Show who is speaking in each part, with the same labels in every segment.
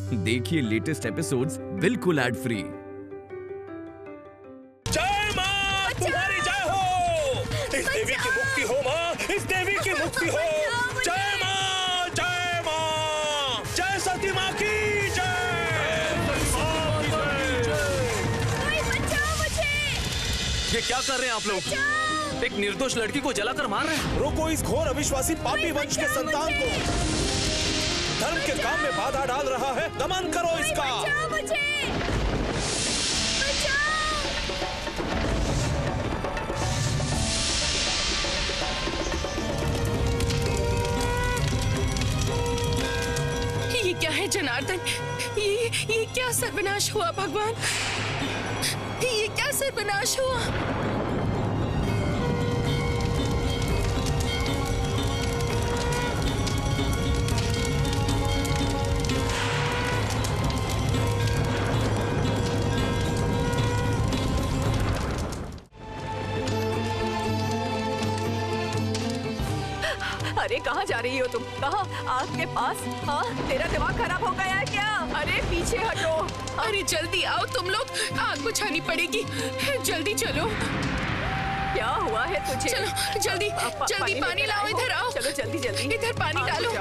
Speaker 1: देखिए latest episodes बिल्कुल ad free.
Speaker 2: जय माँ, तुम्हारी जय हो। इस देवी की मुक्ति हो माँ, इस देवी की मुक्ति हो। जय माँ, जय माँ, जय सती माँ की
Speaker 3: ये क्या कर रहे हैं आप लोग? एक निर्दोष लड़की को जलाकर मार रहे हैं।
Speaker 2: रोको इस घोर अविश्वासी पापी वंश के संतान को। धर्म के काम में बाधा डाल रहा है, दमन करो इसका।
Speaker 4: ये क्या है जनार्दन? ये क्या सर्वनाश हुआ भगवान? ये क्या सर्वनाश हुआ?
Speaker 5: अरे कहाँ जा रही हो तुम? कहाँ? आग के पास? हाँ, तेरा दिमाग खराब हो गया है क्या? अरे पीछे हटो।
Speaker 4: अरे जल्दी आओ तुम लोग, आग बुझानी पड़ेगी। जल्दी चलो।
Speaker 5: क्या हुआ है तुझे?
Speaker 4: चलो जल्दी जल्दी पानी लाओ, इधर आओ।
Speaker 5: चलो जल्दी जल्दी
Speaker 4: इधर पानी डालो।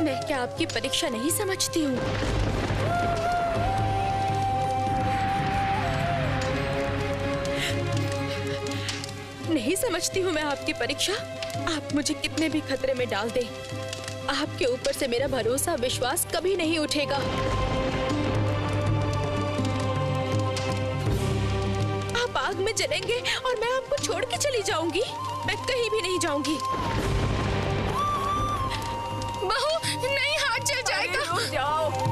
Speaker 4: मैं क्या आपकी परीक्षा नहीं समझती हूँ? नहीं समझती हूँ मैं आपकी परीक्षा। आप मुझे कितने भी खतरे में डाल दें, आपके ऊपर से मेरा भरोसा विश्वास कभी नहीं उठेगा। आप आग में जलेंगे और मैं आपको छोड़ के चली जाऊंगी। मैं कहीं भी नहीं जाऊंगी। बहू नहीं, हाथ जल जाएगा।
Speaker 5: रुक जाओ।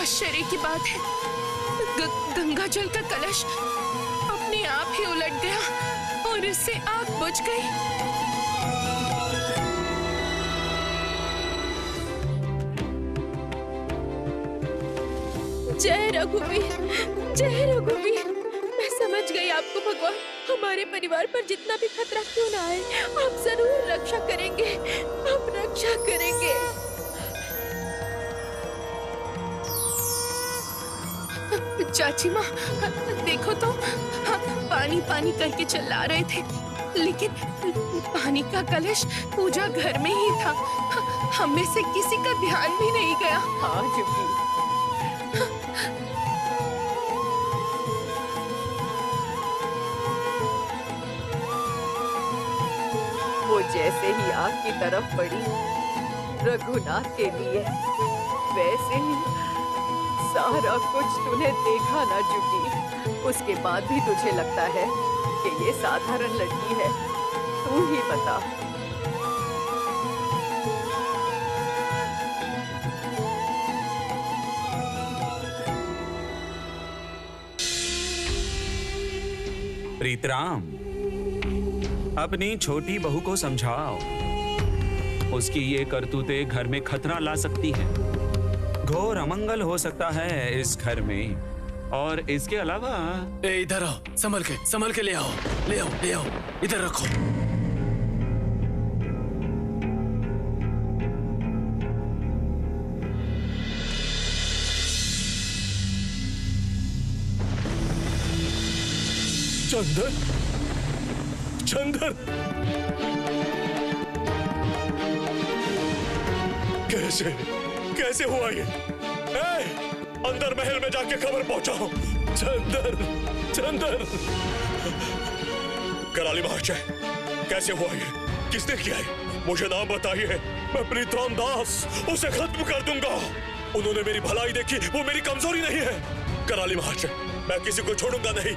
Speaker 4: आश्चर्य की बात है, गंगा जल का कलश अपने आप ही उलट गया और इससे आग बुझ गई। जय रघुवीर, जय रघुवीर। मैं समझ गई आपको भगवान। हमारे परिवार पर जितना भी खतरा क्यों ना आए, आप जरूर रक्षा करेंगे। आप रक्षा करेंगे। चाची माँ देखो तो, पानी पानी करके चिल्ला रहे थे, लेकिन पानी का कलश पूजा घर में ही था। हम में से किसी का ध्यान भी नहीं गया।
Speaker 5: हाँ जुगी, वो जैसे ही आग की तरफ बढ़ी रघुनाथ के लिए, वैसे ही सारा कुछ तूने देखा ना जुगी। उसके बाद भी तुझे लगता है कि ये साधारण लड़की है? तू ही बता।
Speaker 6: प्रीतराम, अपनी छोटी बहू को समझाओ। उसकी ये करतूतें घर में खतरा ला सकती हैं। घोर अमंगल हो सकता है इस घर में। और इसके अलावा
Speaker 3: इधर आओ, संभल के ले आओ, ले आओ, ले आओ, इधर रखो।
Speaker 2: चंदन, चंदन, कैसे हुआ ये? अंदर महल में जाके खबर पहुंचाओ। चंदन, चंदन, कराली महाशय, कैसे हुआ ये? किसने किया है? मुझे नाम बताइए, मैं प्रीतराम दास उसे खत्म कर दूंगा। उन्होंने मेरी भलाई देखी, वो मेरी कमजोरी नहीं है। कराली महाशय, मैं किसी को छोड़ूंगा नहीं।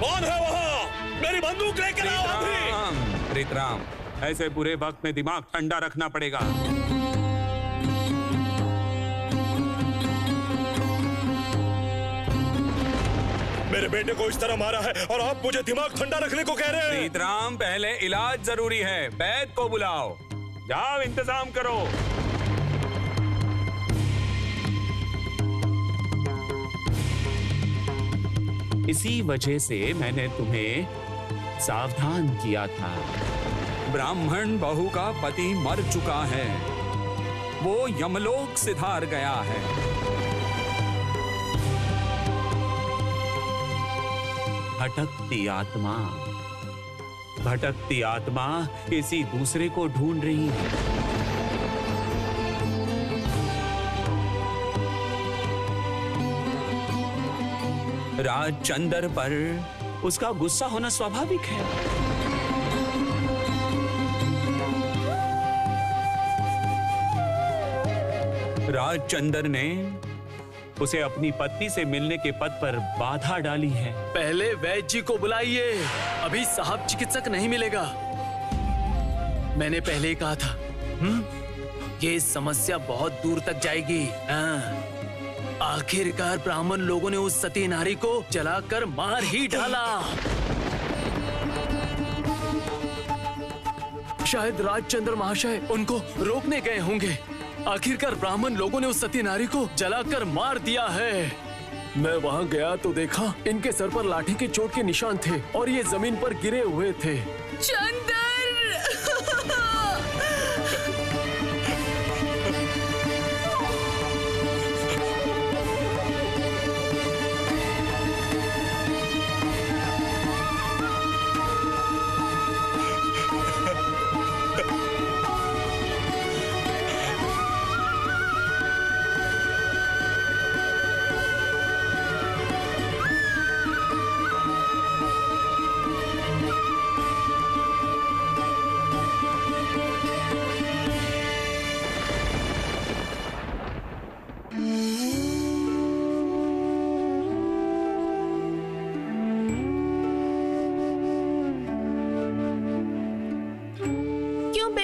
Speaker 2: कौन है वहाँ? मेरी बंदूक लेकर आओ अभी।
Speaker 6: प्रीतराम, ऐसे बुरे वक्त में दिमाग ठंडा रखना पड़ेगा।
Speaker 2: मेरे बेटे को इस तरह मारा है और आप मुझे दिमाग ठंडा रखने को कह रहे हैं?
Speaker 6: प्रीतराम, पहले इलाज जरूरी है। वैद्य को बुलाओ, जाओ इंतजाम करो। इसी वजह से मैंने तुम्हें सावधान किया था। ब्राह्मण बहू का पति मर चुका है, वो यमलोक सिधार गया है। भटकती आत्मा किसी दूसरे को ढूंढ रही है। राजचंद्र पर उसका गुस्सा होना स्वाभाविक है। राजचंद्र ने उसे अपनी पत्नी से मिलने के पद पर बाधा डाली है।
Speaker 3: पहले वैद्य जी को बुलाइए, अभी साहब चिकित्सक नहीं मिलेगा। मैंने पहले ही कहा था, ये समस्या बहुत दूर तक जाएगी। आखिरकार ब्राह्मण लोगों ने उस सती नारी को जलाकर मार ही डाला। शायद राजचंद्र महाशय उनको रोकने गए होंगे। आखिरकार ब्राह्मण लोगों ने उस सती नारी को जलाकर मार दिया है। मैं वहां गया तो देखा इनके सर पर लाठी के चोट के निशान थे और ये जमीन पर गिरे हुए थे।
Speaker 4: चंदर!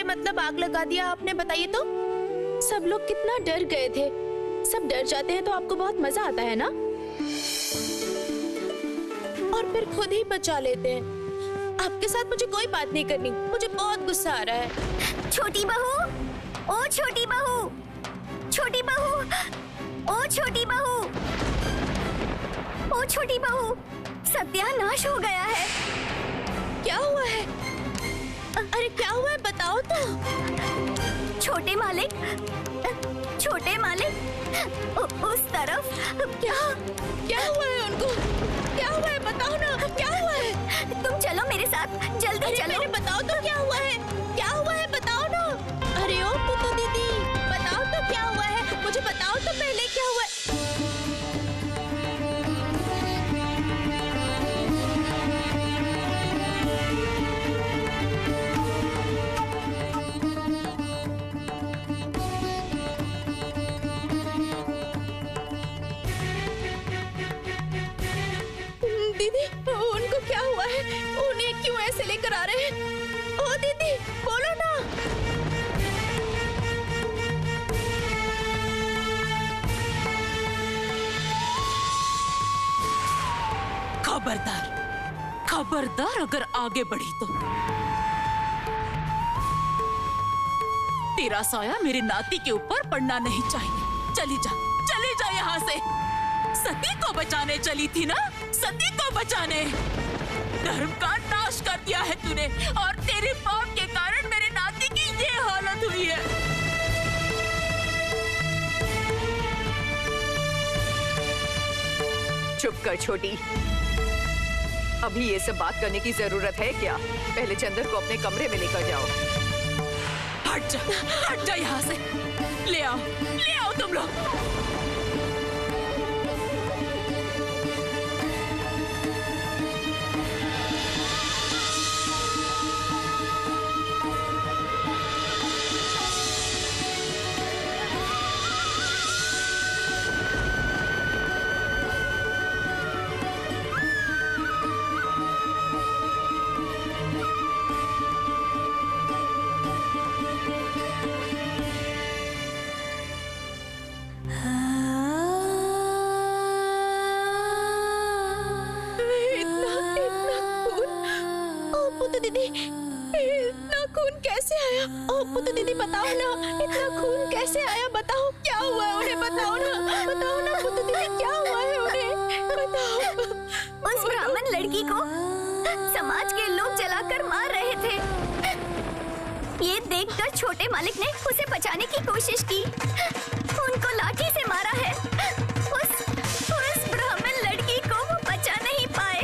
Speaker 7: मतलब आग लगा दिया आपने, बताइए तो। सब लोग कितना डर गए थे। सब डर जाते हैं तो आपको बहुत मजा आता है ना, और फिर खुद ही बचा लेते हैं। आपके साथ मुझे कोई बात नहीं करनी, मुझे बहुत गुस्सा आ रहा है।
Speaker 8: छोटी बहू, ओ छोटी बहू, छोटी बहू, ओ छोटी बहू, ओ छोटी बहू, सत्यानाश हो गया है।
Speaker 7: क्या हुआ है? अरे क्या हुआ है, बताओ तो।
Speaker 8: छोटे मालिक, छोटे मालिक, उस तरफ।
Speaker 7: क्या हुआ है उनको? क्या हुआ है, बताओ ना, क्या हुआ है?
Speaker 8: तुम चलो मेरे साथ, जल्दी चलो।
Speaker 7: मेरे बताओ तो क्या हुआ है, क्या हुआ है, बताओ ना। अरे ओ पुतू दीदी, बताओ तो क्या हुआ है, मुझे बताओ तो पहले क्या हुआ है। दीदी, उनको क्या हुआ है? उन्हें क्यों ऐसे लेकर आ रहे हैं? ओ दीदी, बोलो ना।
Speaker 9: खबरदार, खबरदार अगर आगे बढ़ी तो तेरा साया मेरे नाती के ऊपर पड़ना नहीं चाहिए। चली जा यहाँ से। सती को बचाने चली थी ना, सती को बचाने। धर्म का नाश कर दिया है तूने, और तेरे पाप के कारण मेरे नाती की ये हालत हुई है।
Speaker 5: चुप कर छोटी, अभी ये सब बात करने की जरूरत है क्या? पहले चंदर को अपने कमरे में लेकर जाओ।
Speaker 9: हट जा यहाँ से। ले आओ तुम लोग।
Speaker 7: पुतु दीदी, इतना खून कैसे आया? ओ पुतु दीदी बताओ ना, इतना खून कैसे आया? बताओ क्या हुआ है उन्हें, बताओ ना पुतु दीदी, क्या हुआ है उन्हें, बताओ।
Speaker 8: उस ब्राह्मण लड़की को समाज के लोग जलाकर मार रहे थे। ये देखकर छोटे मालिक ने उसे बचाने की कोशिश की, उनको लाठी से मारा है। उस ब्राह्मण लड़की को वो बचा नहीं पाए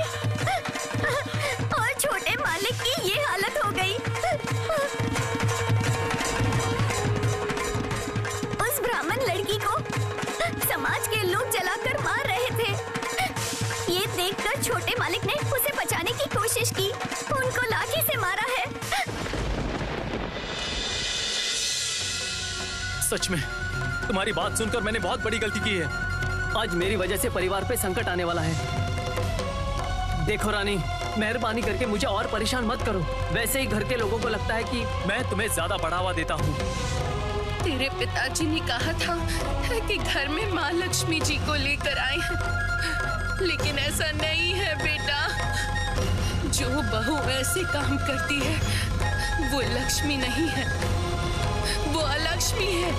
Speaker 8: और छोटे मालिक की ये हालत हो गई। उस ब्राह्मण लड़की को समाज के लोग जलाकर मार रहे थे। ये देखकर छोटे मालिक ने उसे बचाने की कोशिश की, उनको लाठी से मारा है।
Speaker 3: सच में तुम्हारी बात सुनकर मैंने बहुत बड़ी गलती की है। आज मेरी वजह से परिवार पे संकट आने वाला है। देखो रानी, मेहरबानी करके मुझे और परेशान मत करो। वैसे ही घर के लोगों को लगता है कि मैं तुम्हें ज्यादा बढ़ावा देता हूँ।
Speaker 4: तेरे पिताजी ने कहा था कि घर में माँ लक्ष्मी जी को लेकर आए हैं, लेकिन ऐसा नहीं है बेटा। जो बहू ऐसे काम करती है वो लक्ष्मी नहीं है, वो अलक्ष्मी है।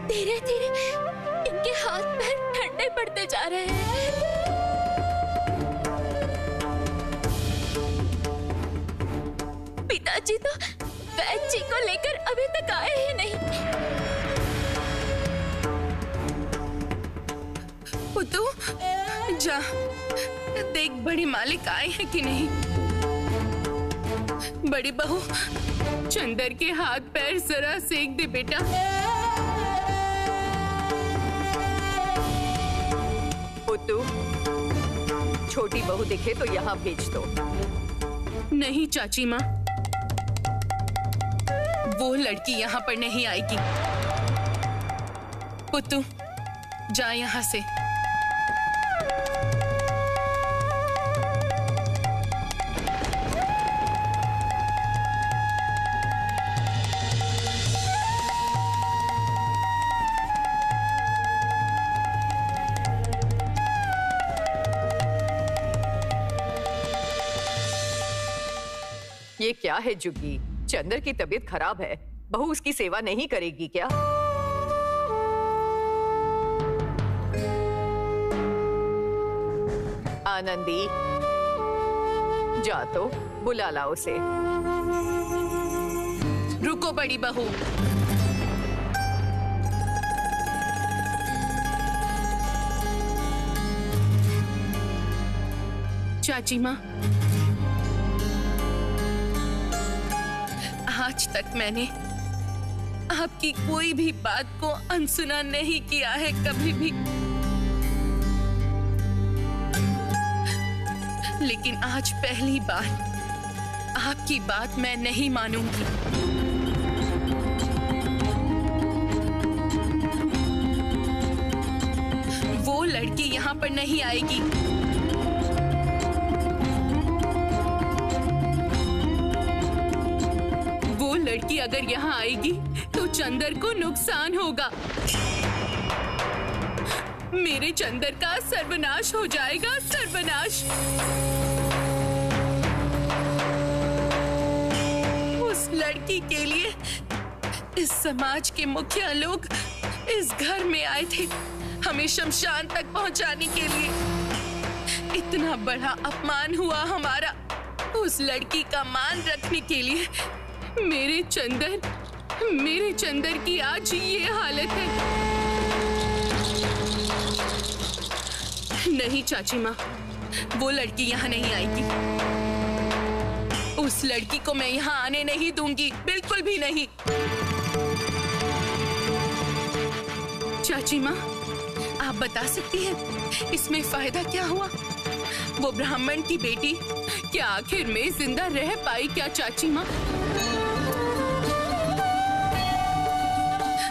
Speaker 7: धीरे धीरे इनके हाथ पैर ठंडे पड़ते जा रहे हैं। पिताजी तो वैद्य जी को लेकर अभी तक आए ही नहीं।
Speaker 4: पुतु, जा देख बड़ी मालिक आए हैं कि नहीं। बड़ी बहू, चंदर के हाथ पैर जरा सेक दे बेटा।
Speaker 5: पुत्तू, छोटी बहू दिखे तो यहाँ भेज दो।
Speaker 4: नहीं चाची माँ, वो लड़की यहाँ पर नहीं आएगी। पुत्तू, जा यहाँ से।
Speaker 5: ये क्या है जुगी? चंदर की तबीयत खराब है, बहू उसकी सेवा नहीं करेगी क्या? आनंदी, जा तो बुला ला उसे।
Speaker 4: रुको बड़ी बहू, चाची माँ, आज तक मैंने आपकी कोई भी बात को अनसुना नहीं किया है कभी भी, लेकिन आज पहली बार आपकी बात मैं नहीं मानूंगी। वो लड़की यहाँ पर नहीं आएगी। लड़की अगर यहाँ आएगी तो चंदर को नुकसान होगा। मेरे चंदर का सर्वनाश हो जाएगा, सर्वनाश। उस लड़की के लिए इस समाज के मुखिया लोग इस घर में आए थे हमें शमशान तक पहुंचाने के लिए। इतना बड़ा अपमान हुआ हमारा। उस लड़की का मान रखने के लिए मेरे चंदर मेरे चंदर की आज ये हालत है। नहीं चाची माँ, वो लड़की यहाँ नहीं आएगी। उस लड़की को मैं यहाँ आने नहीं दूंगी, बिल्कुल भी नहीं। चाची माँ, आप बता सकती हैं इसमें फायदा क्या हुआ? वो ब्राह्मण की बेटी क्या आखिर में जिंदा रह पाई क्या चाची माँ?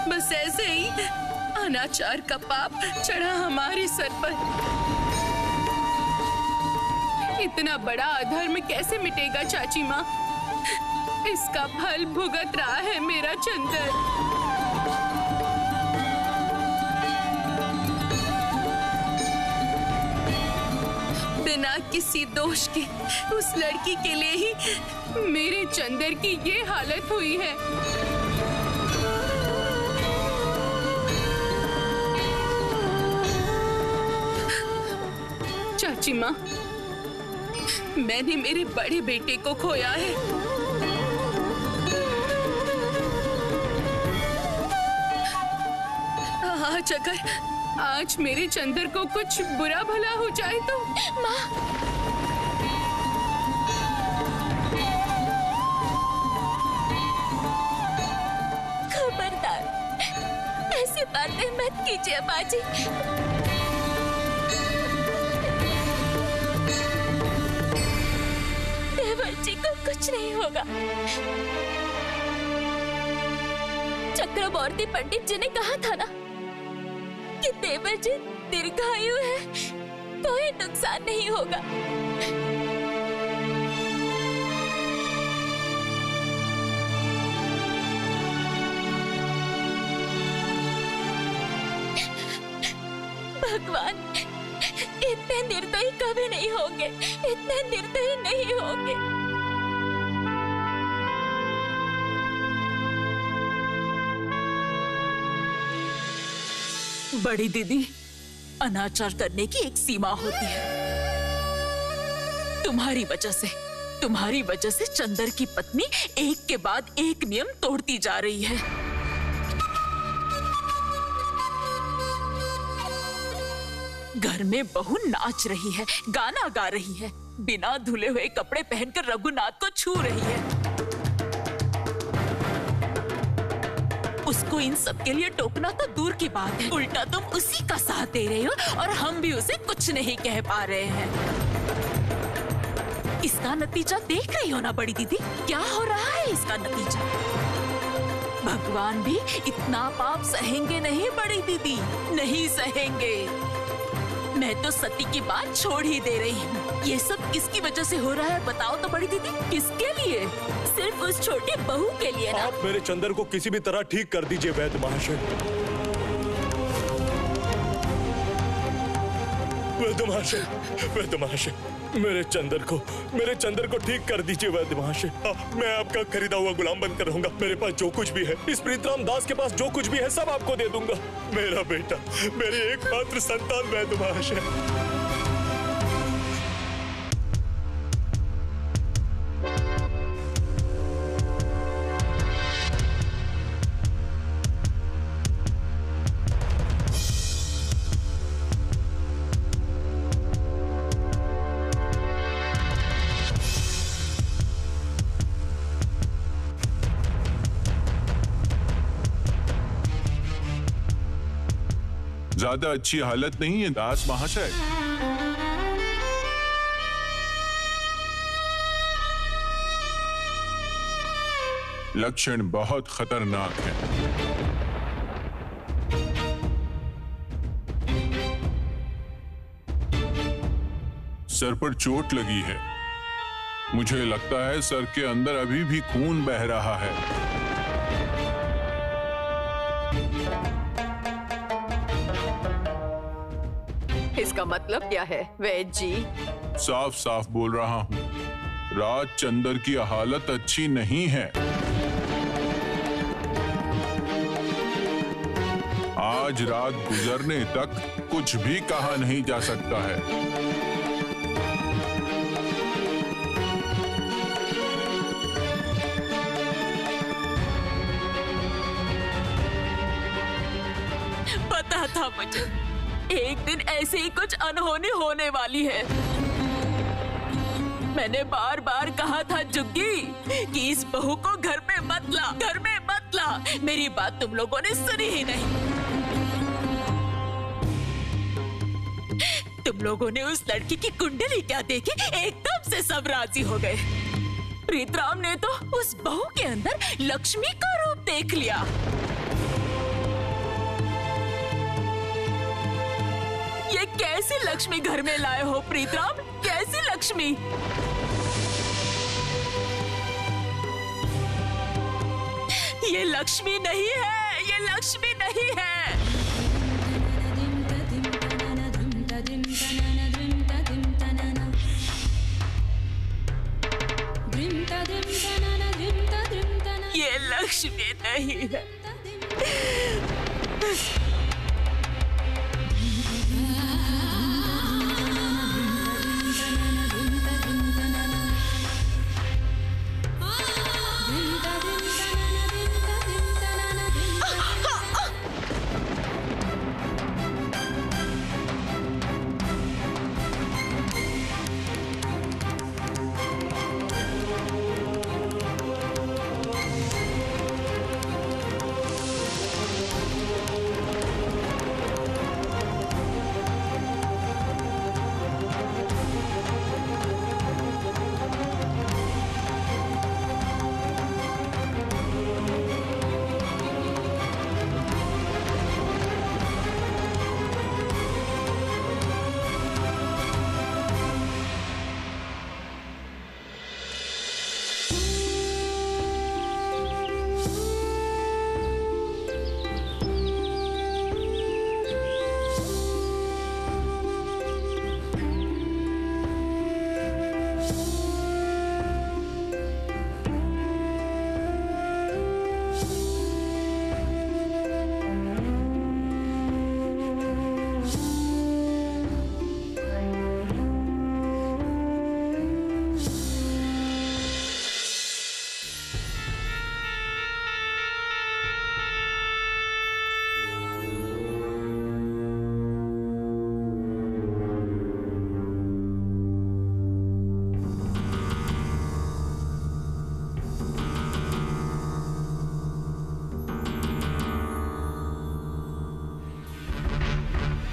Speaker 4: बस ऐसे ही अनाचार का पाप चढ़ा हमारे सर पर। इतना बड़ा अधर्म कैसे मिटेगा चाची माँ? इसका फल भुगत रहा है मेरा चंदर। बिना किसी दोष के उस लड़की के लिए ही मेरे चंदर की ये हालत हुई है। चाची माँ, मैंने मेरे बड़े बेटे को खोया है। आज मेरे चंदर को कुछ बुरा भला हो जाए तो
Speaker 7: माँ, खबरदार, ऐसी बातें मत कीजिए बाजी। देवर जी को कुछ नहीं होगा। चक्रवर्ती पंडित जी ने कहा था ना कि देवर जी दीर्घायु है, कोई नुकसान नहीं होगा। भगवान इतने निर्दयी कभी नहीं होंगे, इतने निर्दयी नहीं होंगे।
Speaker 9: बड़ी दीदी, अनाचार करने की एक सीमा होती है। तुम्हारी वजह से चंदर की पत्नी एक के बाद एक नियम तोड़ती जा रही है। घर में बहू नाच रही है, गाना गा रही है, बिना धुले हुए कपड़े पहनकर रघुनाथ को छू रही है। उसको इन सब के लिए टोकना तो दूर की बात है, उल्टा तुम उसी का साथ दे रहे हो और हम भी उसे कुछ नहीं कह पा रहे हैं। इसका नतीजा देख रही हो ना बड़ी दीदी, क्या हो रहा है इसका नतीजा? भगवान भी इतना पाप सहेंगे नहीं बड़ी दीदी, नहीं सहेंगे। मैं तो सती की बात छोड़ ही दे रही हूँ। ये सब किसकी वजह से हो रहा है बताओ तो बड़ी दीदी, किसके लिए? सिर्फ उस छोटी बहू के लिए ना?
Speaker 2: आप मेरे चंदर को किसी भी तरह ठीक कर दीजिए वैद्य महाशय। वैद्य महाशय, मेरे चंदर को ठीक कर दीजिए वैद्य महाशय। मैं आपका खरीदा हुआ गुलाम बनकर रहूंगा। मेरे पास जो कुछ भी है, इस प्रीतराम दास के पास जो कुछ भी है, सब आपको दे दूंगा। मेरा बेटा, मेरी एकमात्र संतान वैद्य महाशय।
Speaker 10: ज्यादा अच्छी हालत नहीं है दास महाशय। लक्षण बहुत खतरनाक है। सर पर चोट लगी है। मुझे लगता है सर के अंदर अभी भी खून बह रहा है।
Speaker 5: इसका मतलब क्या है वैद्य जी?
Speaker 10: साफ साफ बोल रहा हूँ, राज चंदर की हालत अच्छी नहीं है। आज रात गुजरने तक कुछ भी कहा नहीं जा सकता है।
Speaker 9: पता था मुझे एक दिन ऐसे ही कुछ अनहोनी होने वाली है। मैंने बार बार कहा था जुग्गी कि इस बहू को घर में मत ला, घर में मत ला। मेरी बात तुम लोगों ने सुनी ही नहीं। तुम लोगों ने उस लड़की की कुंडली क्या देखी, एकदम से सब राजी हो गए। प्रीतराम ने तो उस बहू के अंदर लक्ष्मी का रूप देख लिया। ये कैसी लक्ष्मी घर में लाए हो प्रीतराम, कैसी लक्ष्मी? ये लक्ष्मी नहीं है, ये लक्ष्मी नहीं है। ये लक्ष्मी नहीं है।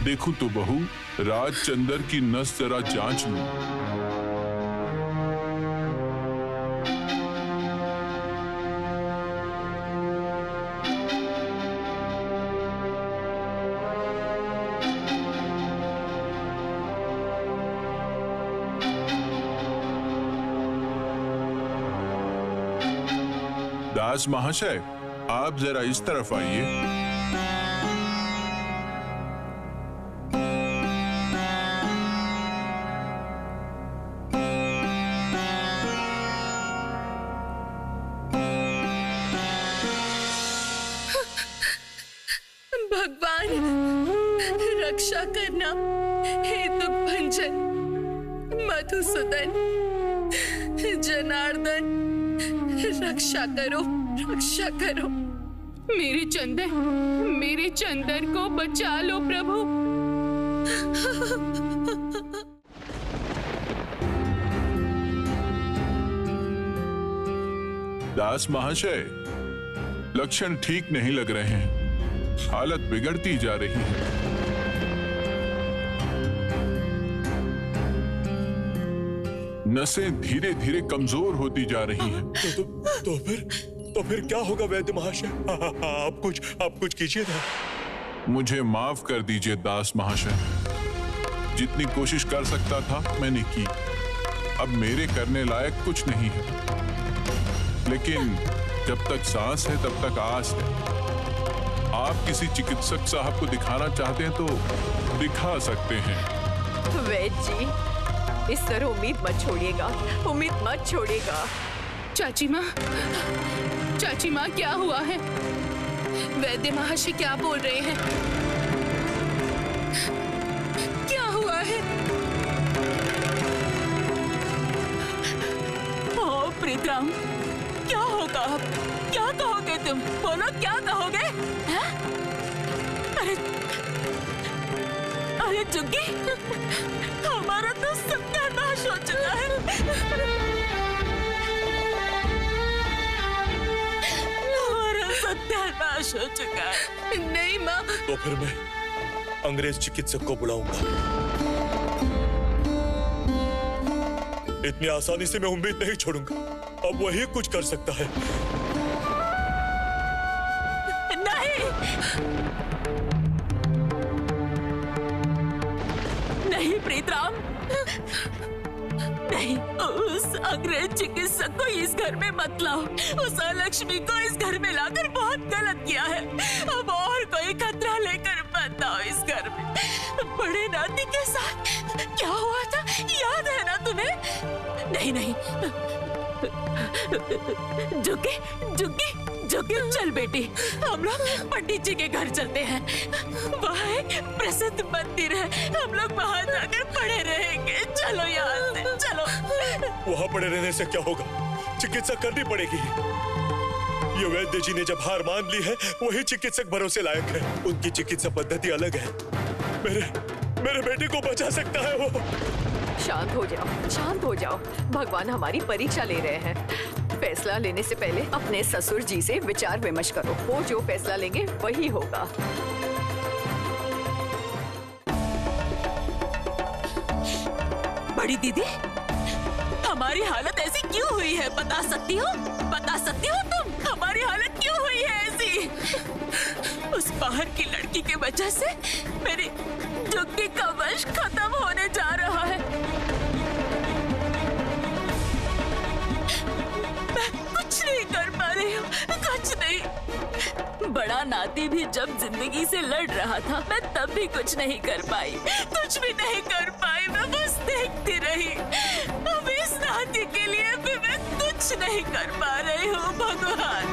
Speaker 10: देखूं तो बहू, राजचंदर की नस जरा जांच लूं। दास महाशय, आप जरा इस तरफ आइए।
Speaker 4: रक्षा करना हे दुख भंजन मधुसूदन, जनार्दन, रक्षा करो, रक्षा करो। मेरे चंदन को बचा लो प्रभु।
Speaker 10: दास महाशय, लक्षण ठीक नहीं लग रहे हैं, हालत बिगड़ती जा रही है। नसें धीरे धीरे कमजोर होती जा रही हैं।
Speaker 2: तो फिर क्या होगा वैद्य महाशय? आप कुछ कीजिए ना।
Speaker 10: मुझे माफ कर दीजिए दास महाशय, जितनी कोशिश कर सकता था मैंने की। अब मेरे करने लायक कुछ नहीं है, लेकिन जब तक सांस है तब तक आस है। आप किसी चिकित्सक साहब को दिखाना चाहते हैं तो दिखा सकते हैं।
Speaker 5: वैद्य जी, इस तरह उम्मीद मत छोड़िएगा, उम्मीद मत छोड़िएगा।
Speaker 4: चाची माँ क्या हुआ है? वैद्य महाशय क्या बोल रहे हैं? क्या हुआ है?
Speaker 9: ओ प्रीतराम, क्या होगा अब? क्या कहोगे तुम? बोलो, क्या कहोगे? अरे जुग्गी, हमारा तो सत्यानाश हो चुका है। हमारा सत्यानाश हो चुका है।
Speaker 4: नहीं माँ।
Speaker 2: तो फिर मैं अंग्रेज चिकित्सक को बुलाऊंगा। इतनी आसानी से मैं उम्मीद नहीं छोड़ूंगा। अब वही कुछ कर सकता है।
Speaker 9: नहीं प्रीतराम, नहीं, उस अंग्रेज चिकित्सक को इस घर में मत लाओ। उस लक्ष्मी को इस घर में लाकर बहुत गलत किया है। अब और कोई खतरा लेकर मत आओ इस घर में। बड़े नाती के साथ क्या हुआ था याद है ना तुम्हें? नहीं नहीं, जुग्गी जुग्गी जुग्गी, चल बेटी, हम लोग पंडित जी के घर चलते हैं। वहाँ एक प्रसिद्ध मंदिर है, हम लोग वहाँ जाकर पड़े रहेंगे। चलो यहाँ से, चलो।
Speaker 2: वहाँ पड़े रहने से क्या होगा? चिकित्सा करनी पड़ेगी। ये वैद्य जी ने जब हार मान ली है, वही चिकित्सक भरोसे लायक है। उनकी चिकित्सा पद्धति अलग है। मेरे बेटे को बचा सकता है वो।
Speaker 5: शांत हो जाओ, शांत हो जाओ। भगवान हमारी परीक्षा ले रहे हैं। फैसला लेने से पहले अपने ससुर जी से विचार विमर्श करो। वो जो फैसला लेंगे वही होगा।
Speaker 9: बड़ी दीदी, हमारी हालत ऐसी क्यों हुई है? बता सकती हो? बता सकती हो तुम हमारी हालत क्यों हुई है ऐसी? उस बाहर की लड़की की वजह से मेरी जुग्गी का वश खत्म होने जा रहा है। मैं कुछ नहीं कर पा रही हूँ, कुछ नहीं। बड़ा नाती भी जब जिंदगी से लड़ रहा था, मैं तब भी कुछ नहीं कर पाई, कुछ भी नहीं कर पाई। मैं बस देखती रही। अब इस नाती के लिए भी मैं कुछ नहीं कर पा रही हूँ। भगवान,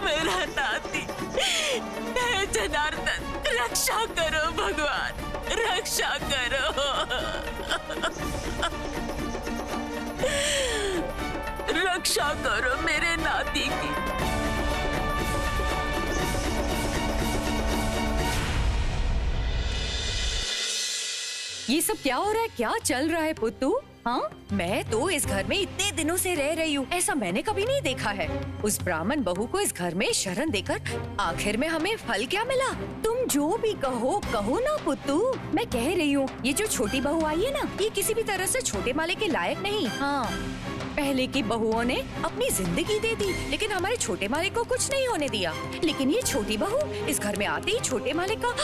Speaker 9: मेरा नाती, हे जनार्दन, रक्षा करो भगवान, रक्षा करो। रक्षा करो मेरे नाती की।
Speaker 5: ये सब क्या हो रहा है? क्या चल रहा है पुत्तू? हाँ, मैं तो इस घर में इतने दिनों से रह रही हूँ, ऐसा मैंने कभी नहीं देखा है। उस ब्राह्मण बहू को इस घर में शरण देकर आखिर में हमें फल क्या मिला? तुम जो भी कहो कहो ना पुत्तू। मैं कह रही हूँ, ये जो छोटी बहू आई है ना, ये किसी भी तरह से छोटे माले के लायक नहीं। हाँ, पहले की बहुओं ने अपनी जिंदगी दे दी, लेकिन हमारे छोटे मालिक को कुछ नहीं होने दिया। लेकिन ये छोटी बहू इस घर में आते ही छोटे मालिक का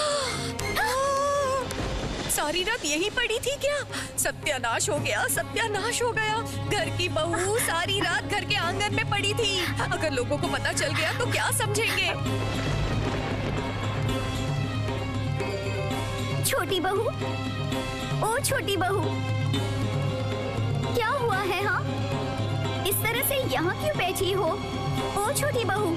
Speaker 5: सारी रात यही पड़ी थी क्या? सत्यानाश हो गया, सत्यानाश हो गया। घर की बहू सारी रात घर के आंगन में पड़ी थी। अगर लोगों को पता चल गया तो क्या समझेंगे?
Speaker 8: छोटी बहू, ओ छोटी बहू, क्या हुआ है? हाँ, इस तरह से यहाँ क्यों बैठी हो? ओ छोटी बहू,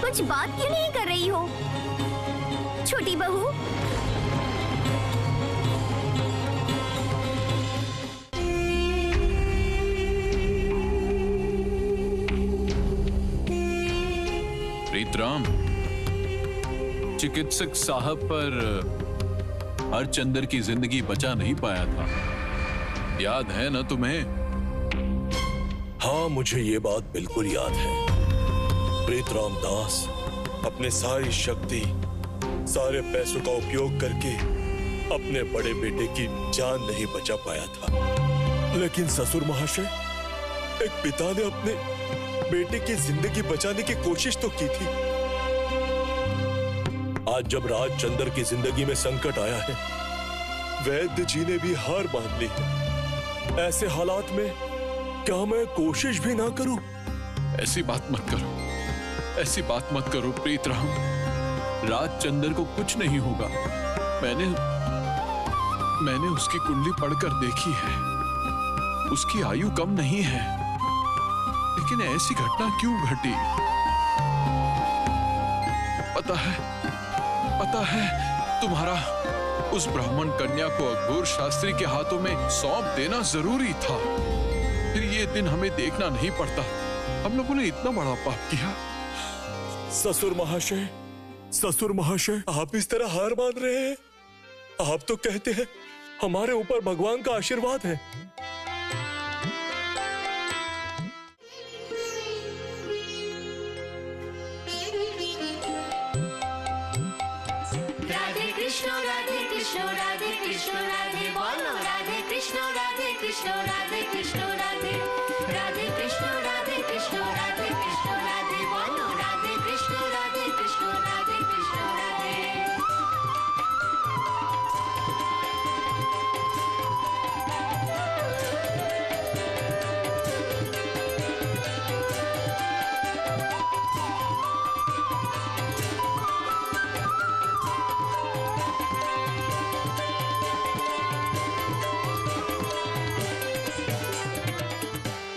Speaker 8: कुछ बात क्यों नहीं कर रही हो? छोटी बहू,
Speaker 10: प्रीतराम, चिकित्सक साहब पर हरचंदर की जिंदगी बचा नहीं पाया था, याद है ना तुम्हें?
Speaker 2: हाँ, मुझे ये बात बिल्कुल याद है। प्रीतराम दास अपने सारी शक्ति, सारे पैसों का उपयोग करके अपने बड़े बेटे की जान नहीं बचा पाया था। लेकिन ससुर महाशय, एक पिता ने अपने बेटे की जिंदगी बचाने की कोशिश तो की थी। आज जब राजचंद्र की जिंदगी में संकट आया है, वैद्य जी ने भी हार मान ली है। ऐसे हालात में क्या मैं कोशिश भी ना करूं?
Speaker 10: ऐसी बात मत करो, ऐसी बात मत करो प्रीतराम। राजचंद्र को कुछ नहीं होगा। मैंने उसकी कुंडली पढ़कर देखी है। उसकी आयु कम नहीं है, लेकिन ऐसी घटना क्यों घटी? पता है तुम्हारा
Speaker 11: उस ब्राह्मण कन्या को अघोर शास्त्री के हाथों में सौंप देना जरूरी था। फिर ये दिन हमें देखना नहीं पड़ता। हम लोगों ने इतना बड़ा पाप किया।
Speaker 2: ससुर महाशय, आप इस तरह हार मान रहे हैं? आप तो कहते हैं हमारे ऊपर भगवान का आशीर्वाद है।
Speaker 12: राधे कृष्ण राधे कृष्ण राधे कृष्ण राधे बोलो राधे कृष्ण राधे कृष्ण राधे कृष्ण राधे राधे कृष्ण राधे कृष्ण राधे कृष्ण राधे बोलो राधे कृष्ण राधे कृष्ण राधे कृष्ण राधे।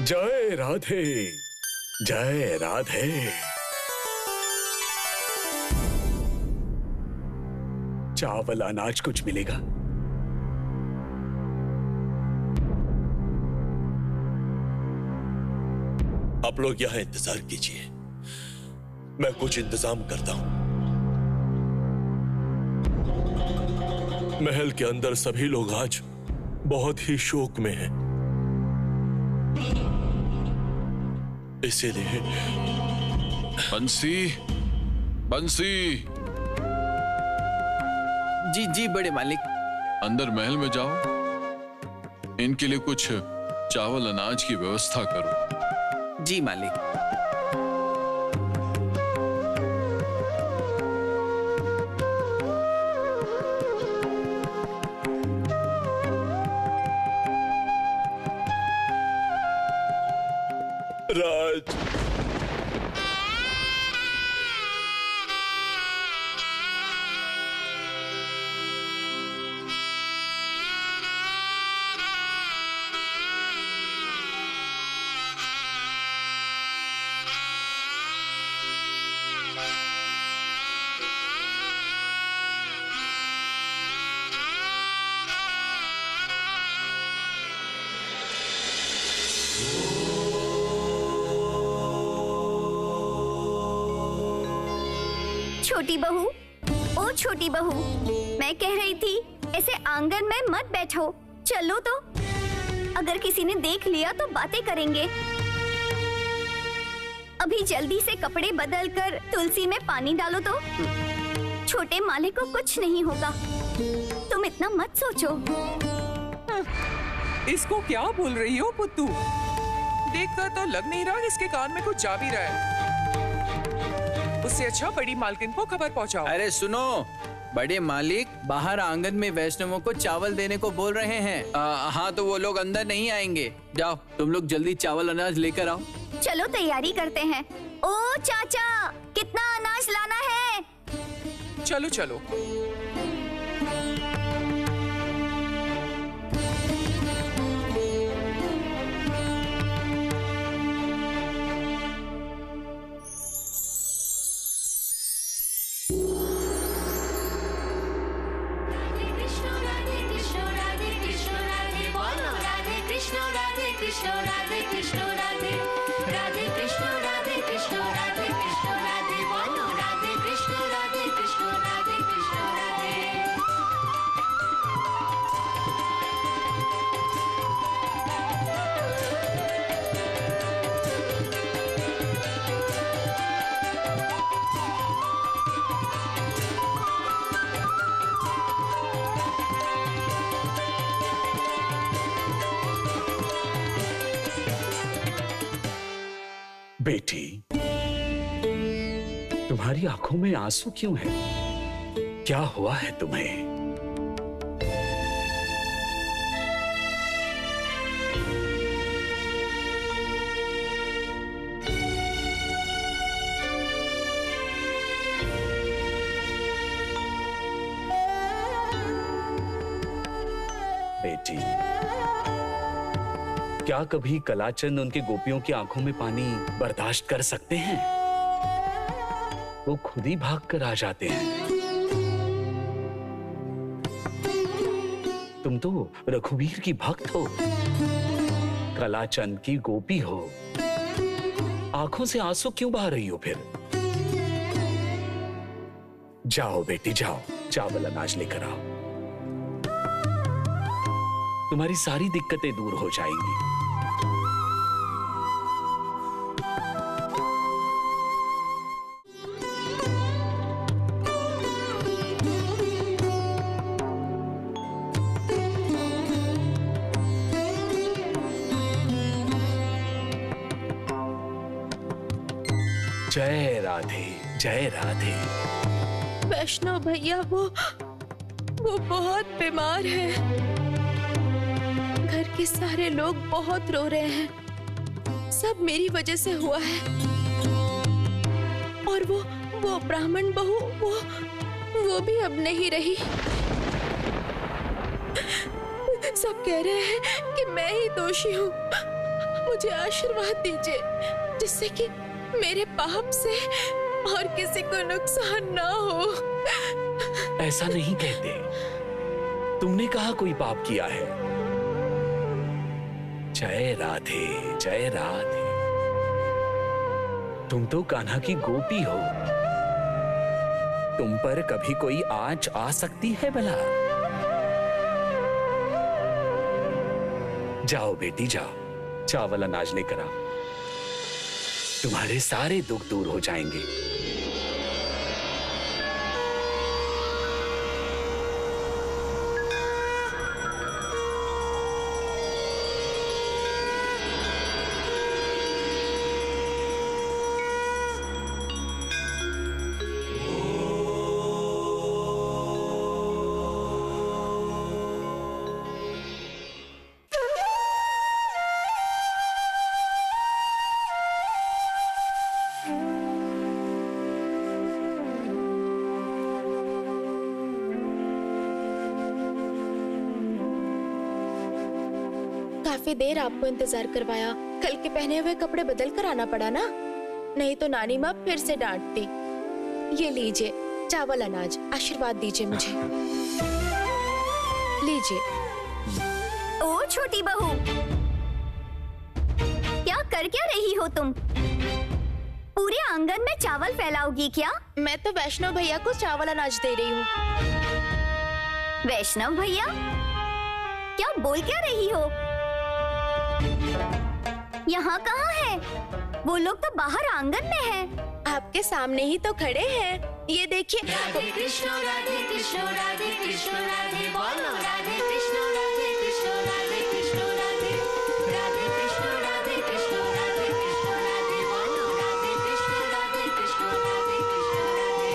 Speaker 2: जय राधे, जय राधे। चावल अनाज कुछ मिलेगा? आप लोग यहां इंतजार कीजिए, मैं कुछ इंतजाम करता हूं। महल के अंदर सभी लोग आज बहुत ही शोक में हैं, इसीलिए
Speaker 11: बंसी।
Speaker 3: जी जी बड़े मालिक।
Speaker 11: अंदर महल में जाओ, इनके लिए कुछ चावल अनाज की व्यवस्था करो।
Speaker 3: जी मालिक।
Speaker 2: राज,
Speaker 8: छोटी बहू, ओ छोटी बहू, मैं कह रही थी ऐसे आंगन में मत बैठो, चलो तो। अगर किसी ने देख लिया तो बातें करेंगे। अभी जल्दी से कपड़े बदल कर तुलसी में पानी डालो तो। छोटे मालिक को कुछ नहीं होगा, तुम इतना मत सोचो।
Speaker 13: इसको क्या बोल रही हो पुत्तू? देखकर तो लग नहीं रहा इसके कान में कुछ जा भी रहा है। उससे अच्छा बड़ी मालकिन को खबर पहुंचाओ।
Speaker 3: अरे सुनो, बड़े मालिक बाहर आंगन में वैष्णवों को चावल देने को बोल रहे हैं। हाँ तो वो लोग अंदर नहीं आएंगे। जाओ तुम लोग जल्दी चावल अनाज लेकर आओ।
Speaker 8: चलो तैयारी करते हैं। ओ चाचा, कितना अनाज लाना है?
Speaker 13: चलो चलो।
Speaker 12: कृष्ण राधे कृष्ण राधे राधे कृष्ण राधे कृष्ण राधे कृष्ण राधे बोलो राधे कृष्ण राधे कृष्ण राधे कृष्ण राधे।
Speaker 2: बेटी, तुम्हारी आंखों में आंसू क्यों है? क्या हुआ है तुम्हें? बेटी, क्या कभी कलाचंद उनके गोपियों की आंखों में पानी बर्दाश्त कर सकते हैं? वो खुद ही भाग कर आ जाते हैं।
Speaker 6: तुम तो रघुवीर की भक्त हो, कलाचंद की गोपी हो। आंखों से आंसू क्यों बहा रही हो फिर? जाओ बेटी जाओ, चावल अनाज लेकर आओ। तुम्हारी सारी दिक्कतें दूर हो जाएंगी। जय राधे, जय राधे।
Speaker 7: वैष्णव भैया वो बहुत बीमार है। घर के सारे लोग बहुत रो रहे हैं। सब मेरी वजह से हुआ है। और वो ब्राह्मण बहू वो भी अब नहीं रही। सब कह रहे हैं कि मैं ही दोषी हूँ। मुझे आशीर्वाद दीजिए जिससे कि मेरे पाप से और किसी को नुकसान ना हो।
Speaker 6: ऐसा नहीं कहते। तुमने कहा कोई पाप किया है? जय राधे, जय राधे। तुम तो कान्हा की गोपी हो। तुम पर कभी कोई आँच आ सकती है भला? जाओ बेटी जाओ, चावल अनाज लेकर आओ। तुम्हारे सारे दुख दूर हो जाएंगे।
Speaker 7: काफी देर आपको इंतजार करवाया। कल के पहने हुए कपड़े बदल कर आना पड़ा ना, नहीं तो नानी माँ फिर से डांटती। ये लीजिए चावल अनाज, आशीर्वाद दीजिए मुझे। लीजिए।
Speaker 8: ओ छोटी बहू, क्या कर क्या रही हो तुम? पूरे आंगन में चावल फैलाओगी क्या?
Speaker 7: मैं तो वैष्णव भैया को चावल अनाज दे रही हूँ।
Speaker 8: वैष्णव भैया? क्या बोल क्या रही हो? यहाँ कहाँ है? वो लोग तो बाहर आंगन में हैं।
Speaker 7: आपके सामने ही तो खड़े हैं। ये देखिए।
Speaker 12: राधे कृष्ण राधे कृष्ण राधे कृष्ण राधे बोलो राधे कृष्ण राधे कृष्ण राधे कृष्ण राधे राधे कृष्ण राधे कृष्ण राधे कृष्ण राधे बोलो राधे कृष्ण राधे कृष्ण राधे कृष्ण राधे।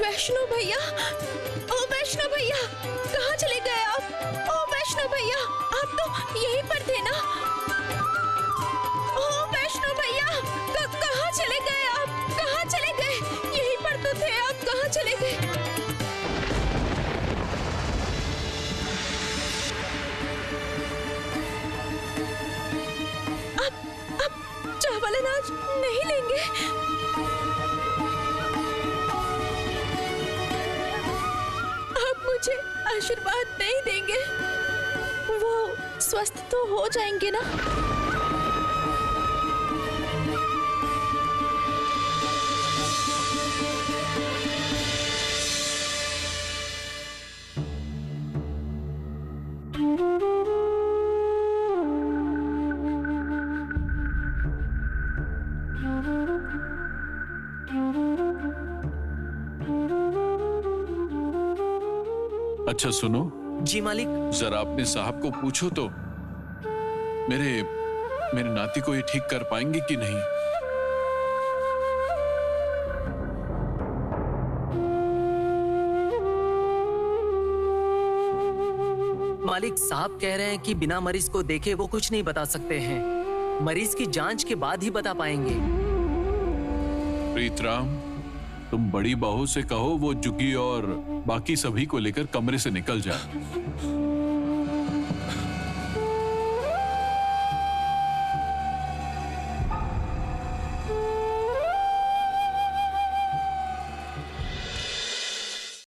Speaker 7: वैष्णव भैया, ओ वैष्णव भैया, कहाँ चले गए आप? ओ वैष्णव भैया, आप तो यहीं पर थे ना? ओ वैष्णव भैया, कहाँ चले गए आप? कहाँ चले गए? यहीं पर तो थे आप, कहाँ चले गए? अब चावल अनाज नहीं लेंगे? मुझे आशीर्वाद नहीं देंगे? वो स्वस्थ तो हो जाएंगे ना?
Speaker 11: अच्छा सुनो
Speaker 3: जी मालिक।
Speaker 11: जरा अपने साहब को पूछो तो मेरे नाती को ये ठीक कर पाएंगे कि नहीं।
Speaker 3: मालिक साहब कह रहे हैं कि बिना मरीज को देखे वो कुछ नहीं बता सकते हैं। मरीज की जांच के बाद ही बता पाएंगे।
Speaker 11: प्रीतराम, तुम बड़ी बहू से कहो वो जुगी और बाकी सभी को लेकर कमरे से निकल जाए।